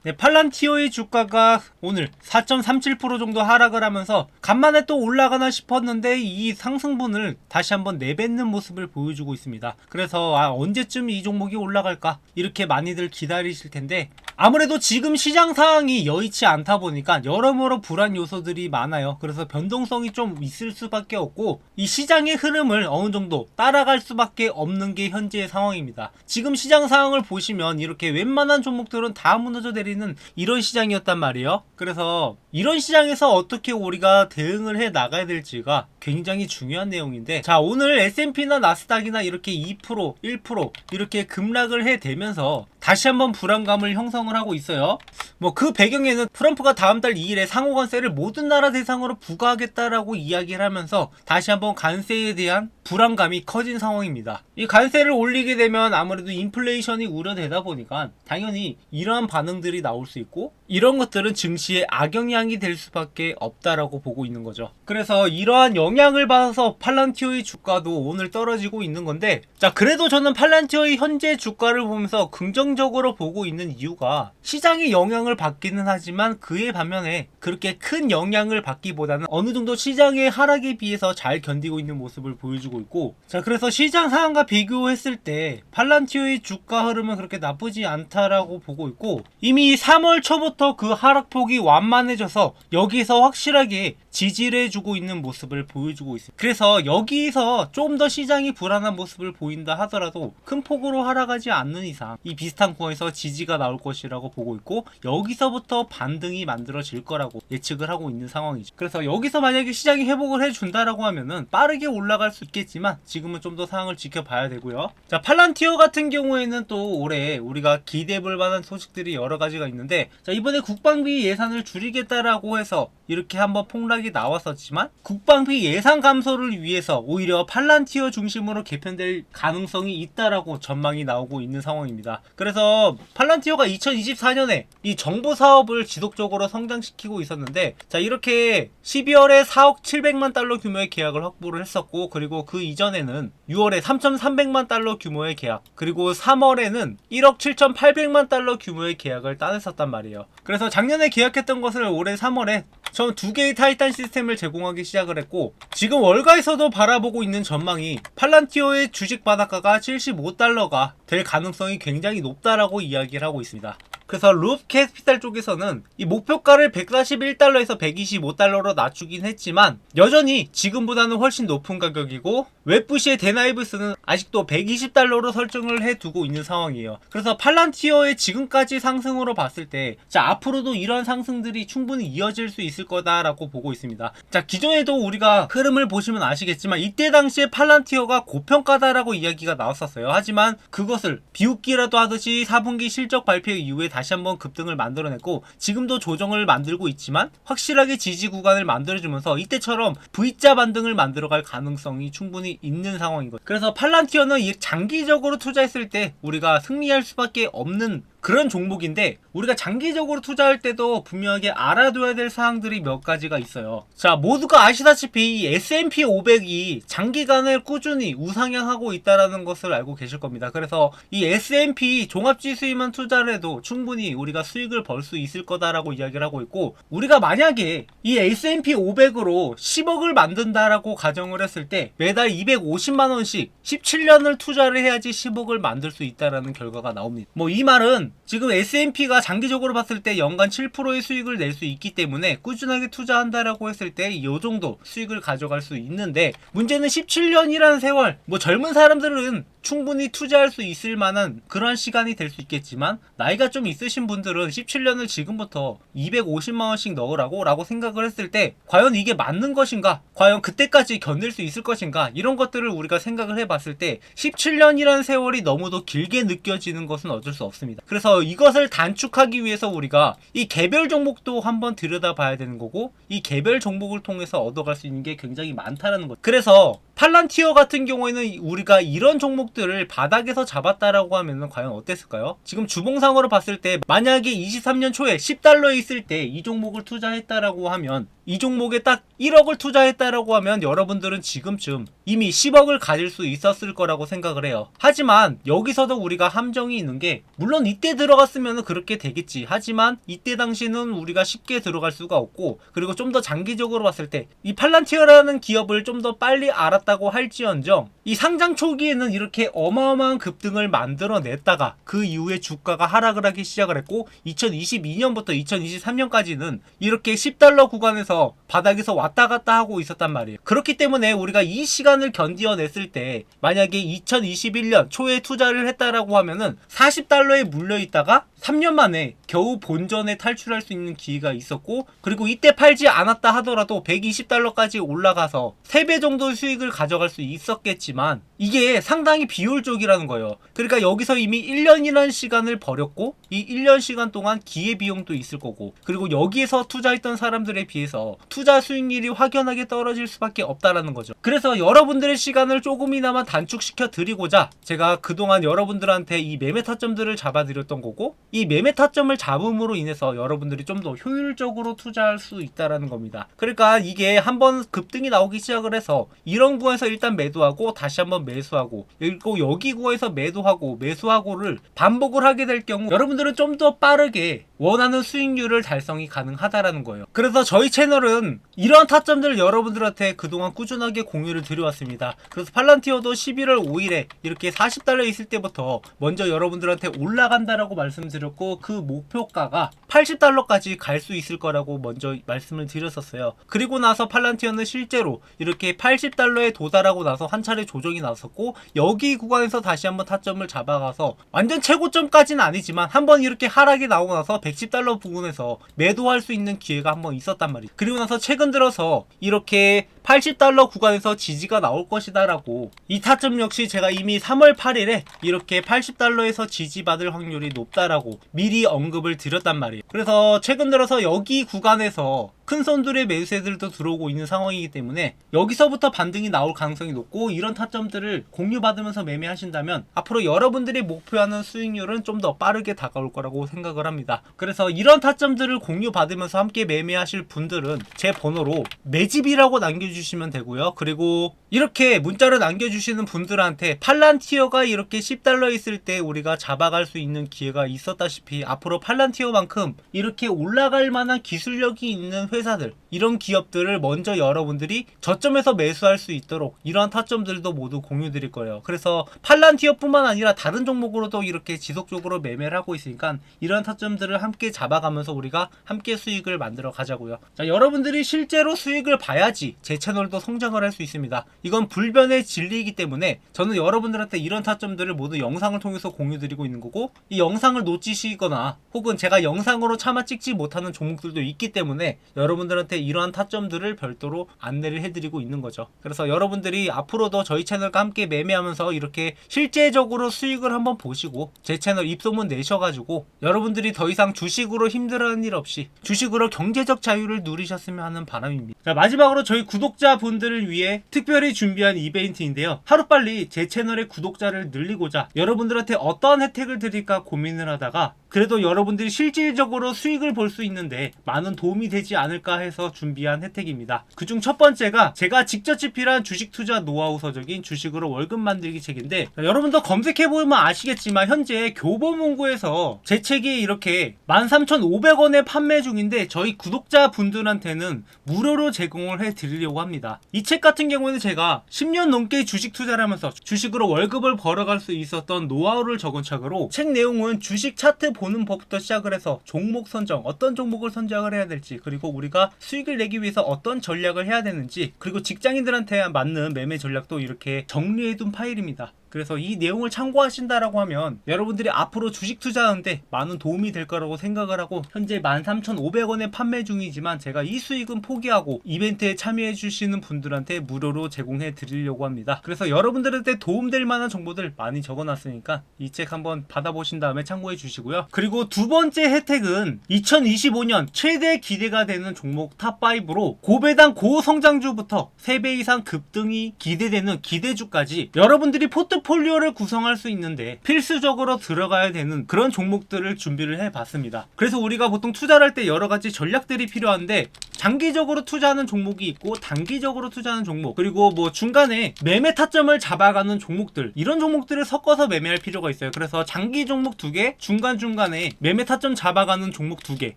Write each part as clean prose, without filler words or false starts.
네, 팔란티어의 주가가 오늘 4.37% 정도 하락을 하면서 간만에 또 올라가나 싶었는데 이 상승분을 다시 한번 내뱉는 모습을 보여주고 있습니다. 그래서 언제쯤 이 종목이 올라갈까 이렇게 많이들 기다리실 텐데, 아무래도 지금 시장 상황이 여의치 않다 보니까 여러모로 불안 요소들이 많아요. 그래서 변동성이 좀 있을 수밖에 없고 이 시장의 흐름을 어느 정도 따라갈 수밖에 없는 게 현재의 상황입니다. 지금 시장 상황을 보시면 이렇게 웬만한 종목들은 다 무너져 내리는 이런 시장이었단 말이에요. 그래서 이런 시장에서 어떻게 우리가 대응을 해 나가야 될지가 굉장히 중요한 내용인데, 자, 오늘 S&P나 나스닥이나 이렇게 2%, 1% 이렇게 급락을 해대면서 다시 한번 불안감을 형성을 하고 있어요. 뭐 그 배경에는 트럼프가 다음 달 2일에 상호 관세를 모든 나라 대상으로 부과하겠다라고 이야기를 하면서 다시 한번 관세에 대한 불안감이 커진 상황입니다. 이 관세를 올리게 되면 아무래도 인플레이션이 우려되다 보니까 당연히 이러한 반응들이 나올 수 있고, 이런 것들은 증시에 악영향이 될 수밖에 없다라고 보고 있는 거죠. 그래서 이러한 영향을 받아서 팔란티어의 주가도 오늘 떨어지고 있는 건데, 자, 그래도 저는 팔란티어의 현재 주가를 보면서 긍정적으로 보고 있는 이유가, 시장의 영향을 받기는 하지만 그에 반면에 그렇게 큰 영향을 받기보다는 어느 정도 시장의 하락에 비해서 잘 견디고 있는 모습을 보여주고 있고, 자, 그래서 시장 상황과 비교했을 때 팔란티어의 주가 흐름은 그렇게 나쁘지 않다라고 보고 있고, 이미 3월 초부터 그 하락폭이 완만해져서 여기서 확실하게 지지를 해주고 있는 모습을 보여주고 있습니다. 그래서 여기서 좀 더 시장이 불안한 모습을 보인다 하더라도 큰 폭으로 하락하지 않는 이상 이 비슷한 구간에서 지지가 나올 것이라고 보고 있고, 여기서부터 반등이 만들어질 거라고 예측을 하고 있는 상황이죠. 그래서 여기서 만약에 시장이 회복을 해준다라고 하면은 빠르게 올라갈 수 있겠지만 지금은 좀 더 상황을 지켜봐야 되고요. 자, 팔란티어 같은 경우에는 또 올해 우리가 기대볼 만한 소식들이 여러 가지가 있는데, 자, 이번에 국방비 예산을 줄이겠다라고 해서 이렇게 한번 폭락이 나왔었지만 국방비 예산 감소를 위해서 오히려 팔란티어 중심으로 개편될 가능성이 있다라고 전망이 나오고 있는 상황입니다. 그래서 팔란티어가 2024년에 이 정보 사업을 지속적으로 성장시키고 있었는데, 자, 이렇게 12월에 4억 700만 달러 규모의 계약을 확보를 했었고, 그리고 그 이전에는 6월에 3,300만 달러 규모의 계약, 그리고 3월에는 1억 7,800만 달러 규모의 계약을 따냈었단 말이에요. 그래서 작년에 계약했던 것을 올해 3월에 전 2개의 타이탄 시스템을 제공하기 시작을 했고, 지금 월가에서도 바라보고 있는 전망이 팔란티어의 주식 바닷가가 75달러가 될 가능성이 굉장히 높다라고 이야기를 하고 있습니다. 그래서 루프 캐피탈 쪽에서는 이 목표가를 141달러에서 125달러로 낮추긴 했지만 여전히 지금보다는 훨씬 높은 가격이고, 웹부시의 데나이브스는 아직도 120달러로 설정을 해두고 있는 상황이에요. 그래서 팔란티어의 지금까지 상승으로 봤을 때, 자, 앞으로도 이런 상승들이 충분히 이어질 수 있을 거다라고 보고 있습니다. 자, 기존에도 우리가 흐름을 보시면 아시겠지만 이때 당시에 팔란티어가 고평가다라고 이야기가 나왔었어요. 하지만 그것을 비웃기라도 하듯이 4분기 실적 발표 이후에 다시 한번 급등을 만들어냈고, 지금도 조정을 만들고 있지만 확실하게 지지 구간을 만들어주면서 이때처럼 V자 반등을 만들어갈 가능성이 충분히 있는 상황인 거죠. 그래서 팔란티어는 장기적으로 투자했을 때 우리가 승리할 수밖에 없는 그런 종목인데, 우리가 장기적으로 투자할 때도 분명하게 알아둬야 될 사항들이 몇 가지가 있어요. 자, 모두가 아시다시피 이 S&P 500이 장기간을 꾸준히 우상향하고 있다는 것을 알고 계실 겁니다. 그래서 이 S&P 종합지수에만 투자를 해도 충분히 우리가 수익을 벌 수 있을 거다라고 이야기를 하고 있고, 우리가 만약에 이 S&P 500으로 10억을 만든다라고 가정을 했을 때 매달 250만원씩 17년을 투자를 해야지 10억을 만들 수 있다라는 결과가 나옵니다. 뭐 이 말은 지금 S&P가 장기적으로 봤을 때 연간 7%의 수익을 낼 수 있기 때문에 꾸준하게 투자한다라고 했을 때 이 정도 수익을 가져갈 수 있는데, 문제는 17년이라는 세월, 뭐 젊은 사람들은 충분히 투자할 수 있을 만한 그런 시간이 될 수 있겠지만, 나이가 좀 있으신 분들은 17년을 지금부터 250만원씩 넣으라고 라고 생각을 했을 때 과연 이게 맞는 것인가, 과연 그때까지 견딜 수 있을 것인가, 이런 것들을 우리가 생각을 해봤을 때 17년이라는 세월이 너무도 길게 느껴지는 것은 어쩔 수 없습니다. 그래서 이것을 단축하기 위해서 우리가 이 개별 종목도 한번 들여다봐야 되는 거고, 이 개별 종목을 통해서 얻어갈 수 있는 게 굉장히 많다라는 거죠. 그래서 팔란티어 같은 경우에는 우리가 이런 종목들을 바닥에서 잡았다라고 하면 과연 어땠을까요? 지금 주봉상으로 봤을 때 만약에 23년 초에 10달러에 있을 때 이 종목을 투자했다라고 하면 이 종목에 딱 1억을 투자했다라고 하면 여러분들은 지금쯤 이미 10억을 가질 수 있었을 거라고 생각을 해요. 하지만 여기서도 우리가 함정이 있는 게, 물론 이때 들어갔으면 그렇게 되겠지. 하지만 이때 당시는 우리가 쉽게 들어갈 수가 없고, 그리고 좀 더 장기적으로 봤을 때 이 팔란티어라는 기업을 좀 더 빨리 알았다고 할지언정 이 상장 초기에는 이렇게 어마어마한 급등을 만들어냈다가 그 이후에 주가가 하락을 하기 시작을 했고, 2022년부터 2023년까지는 이렇게 10달러 구간에서 바닥에서 왔다 갔다 하고 있었단 말이에요. 그렇기 때문에 우리가 이 시간을 견디어냈을 때 만약에 2021년 초에 투자를 했다라고 하면은 40달러에 물려있다가 3년 만에 겨우 본전에 탈출할 수 있는 기회가 있었고, 그리고 이때 팔지 않았다 하더라도 120달러까지 올라가서 3배 정도 수익을 가져갈 수 있었겠지만 이게 상당히 비효율적이라는 거예요. 그러니까 여기서 이미 1년이라는 시간을 버렸고, 이 1년 시간 동안 기회비용도 있을 거고, 그리고 여기에서 투자했던 사람들에 비해서 투자 수익률이 확연하게 떨어질 수밖에 없다라는 거죠. 그래서 여러분들의 시간을 조금이나마 단축시켜 드리고자 제가 그동안 여러분들한테 이 매매 타점들을 잡아드렸던 거고, 이 매매 타점을 잡음으로 인해서 여러분들이 좀 더 효율적으로 투자할 수 있다라는 겁니다. 그러니까 이게 한번 급등이 나오기 시작을 해서 이런 구간에서 일단 매도하고 다시 한번 매수하고, 그리고 여기 구간에서 매도하고 매수하고를 반복을 하게 될 경우 여러분들은 좀 더 빠르게 원하는 수익률을 달성이 가능하다라는 거예요. 그래서 저희 채널은 이러한 타점들을 여러분들한테 그동안 꾸준하게 공유를 드려왔습니다. 그래서 팔란티어도 11월 5일에 이렇게 40달러 있을 때부터 먼저 여러분들한테 올라간다라고 말씀드렸고, 그 목표가가 80달러까지 갈 수 있을 거라고 먼저 말씀을 드렸었어요. 그리고 나서 팔란티어는 실제로 이렇게 80달러에 도달하고 나서 한 차례 조정이 나섰고, 여기 구간에서 다시 한번 타점을 잡아가서 완전 최고점까지는 아니지만 한번 이렇게 하락이 나오고 나서 110달러 부근에서 매도할 수 있는 기회가 한번 있었단 말이에요. 그리고 나서 최근 들어서 이렇게 80달러 구간에서 지지가 나올 것이다 라고, 이 타점 역시 제가 이미 3월 8일에 이렇게 80달러에서 지지받을 확률이 높다라고 미리 언급을 드렸단 말이에요. 그래서 최근 들어서 여기 구간에서 큰 손들의 매수세들도 들어오고 있는 상황이기 때문에 여기서부터 반등이 나올 가능성이 높고, 이런 타점들을 공유받으면서 매매하신다면 앞으로 여러분들이 목표하는 수익률은 좀 더 빠르게 다가올 거라고 생각을 합니다. 그래서 이런 타점들을 공유받으면서 함께 매매하실 분들은 제 번호로 매집이라고 남겨주시면 되고요. 그리고 이렇게 문자를 남겨주시는 분들한테 팔란티어가 이렇게 10달러 있을 때 우리가 잡아갈 수 있는 기회가 있었다시피 앞으로 팔란티어만큼 이렇게 올라갈 만한 기술력이 있는 회사들, 이런 기업들을 먼저 여러분들이 저점에서 매수할 수 있도록 이러한 타점들도 모두 공유 드릴 거예요. 그래서 팔란티어 뿐만 아니라 다른 종목으로도 이렇게 지속적으로 매매를 하고 있으니까 이런 타점들을 함께 잡아가면서 우리가 함께 수익을 만들어 가자고요. 자, 여러분들이 실제로 수익을 봐야지 제 채널도 성장을 할 수 있습니다. 이건 불변의 진리이기 때문에 저는 여러분들한테 이런 타점들을 모두 영상을 통해서 공유 드리고 있는 거고, 이 영상을 놓치시거나 혹은 제가 영상으로 차마 찍지 못하는 종목들도 있기 때문에 여러분들한테 이러한 타점들을 별도로 안내를 해드리고 있는 거죠. 그래서 여러분들이 앞으로도 저희 채널과 함께 매매하면서 이렇게 실제적으로 수익을 한번 보시고 제 채널 입소문 내셔가지고 여러분들이 더 이상 주식으로 힘들어하는 일 없이 주식으로 경제적 자유를 누리셨으면 하는 바람입니다. 자, 마지막으로 저희 구독자분들을 위해 특별히 준비한 이벤트인데요. 하루빨리 제 채널의 구독자를 늘리고자 여러분들한테 어떠한 혜택을 드릴까 고민을 하다가 그래도 여러분들이 실질적으로 수익을 볼 수 있는데 많은 도움이 되지 않을까 해서 준비한 혜택입니다. 그중 첫 번째가 제가 직접 집필한 주식 투자 노하우 서적인 주식으로 월급 만들기 책인데, 여러분도 검색해보면 아시겠지만 현재 교보문고에서 제 책이 이렇게 13,500원에 판매 중인데 저희 구독자분들한테는 무료로 제공을 해드리려고 합니다. 이 책 같은 경우에는 제가 10년 넘게 주식 투자를 하면서 주식으로 월급을 벌어갈 수 있었던 노하우를 적은 책으로, 책 내용은 주식 차트 보는 법부터 시작을 해서 종목 선정, 어떤 종목을 선정을 해야 될지, 그리고 우리가 수익을 내기 위해서 어떤 전략을 해야 되는지, 그리고 직장인들한테 맞는 매매 전략도 이렇게 정리해둔 파일입니다. 그래서 이 내용을 참고하신다라고 하면 여러분들이 앞으로 주식 투자하는데 많은 도움이 될 거라고 생각을 하고, 현재 13,500원에 판매 중이지만 제가 이 수익은 포기하고 이벤트에 참여해 주시는 분들한테 무료로 제공해 드리려고 합니다. 그래서 여러분들한테 도움될 만한 정보들 많이 적어놨으니까 이 책 한번 받아보신 다음에 참고해 주시고요. 그리고 두 번째 혜택은 2025년 최대 기대가 되는 종목 탑5로 고배당 고성장주부터 3배 이상 급등이 기대되는 기대주까지 여러분들이 포트폴리오 포트폴리오를 구성할 수 있는데 필수적으로 들어가야 되는 그런 종목들을 준비를 해봤습니다. 그래서 우리가 보통 투자를 할 때 여러 가지 전략들이 필요한데 장기적으로 투자하는 종목이 있고 단기적으로 투자하는 종목, 그리고 뭐 중간에 매매 타점을 잡아가는 종목들, 이런 종목들을 섞어서 매매할 필요가 있어요. 그래서 장기 종목 2개, 중간중간에 매매 타점 잡아가는 종목 2개,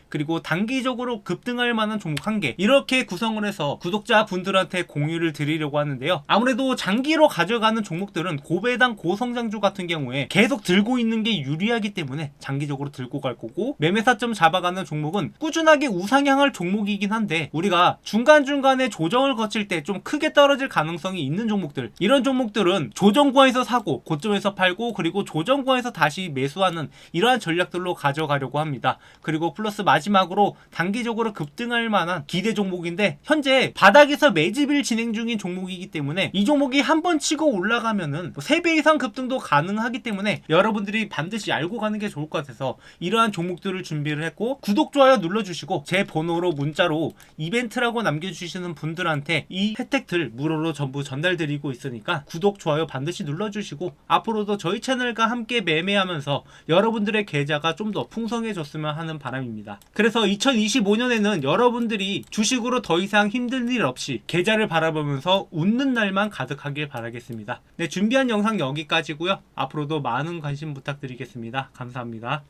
그리고 단기적으로 급등할 만한 종목 1개, 이렇게 구성을 해서 구독자분들한테 공유를 드리려고 하는데요. 아무래도 장기로 가져가는 종목들은 고배당 고성장주 같은 경우에 계속 들고 있는 게 유리하기 때문에 장기적으로 들고 갈 거고, 매매 타점 잡아가는 종목은 꾸준하게 우상향할 종목이긴 한데 우리가 중간중간에 조정을 거칠 때 좀 크게 떨어질 가능성이 있는 종목들, 이런 종목들은 조정구에서 사고 고점에서 팔고 그리고 조정구에서 다시 매수하는 이러한 전략들로 가져가려고 합니다. 그리고 플러스 마지막으로 단기적으로 급등할 만한 기대 종목인데 현재 바닥에서 매집일 진행 중인 종목이기 때문에 이 종목이 한번 치고 올라가면은 3배 이상 급등도 가능하기 때문에 여러분들이 반드시 알고 가는 게 좋을 것 같아서 이러한 종목들을 준비를 했고, 구독, 좋아요 눌러주시고 제 번호로 문자로 이벤트라고 남겨주시는 분들한테 이 혜택들 무료로 전부 전달드리고 있으니까 구독, 좋아요 반드시 눌러주시고 앞으로도 저희 채널과 함께 매매하면서 여러분들의 계좌가 좀 더 풍성해졌으면 하는 바람입니다. 그래서 2025년에는 여러분들이 주식으로 더 이상 힘든 일 없이 계좌를 바라보면서 웃는 날만 가득하길 바라겠습니다. 네, 준비한 영상 여기까지고요. 앞으로도 많은 관심 부탁드리겠습니다. 감사합니다.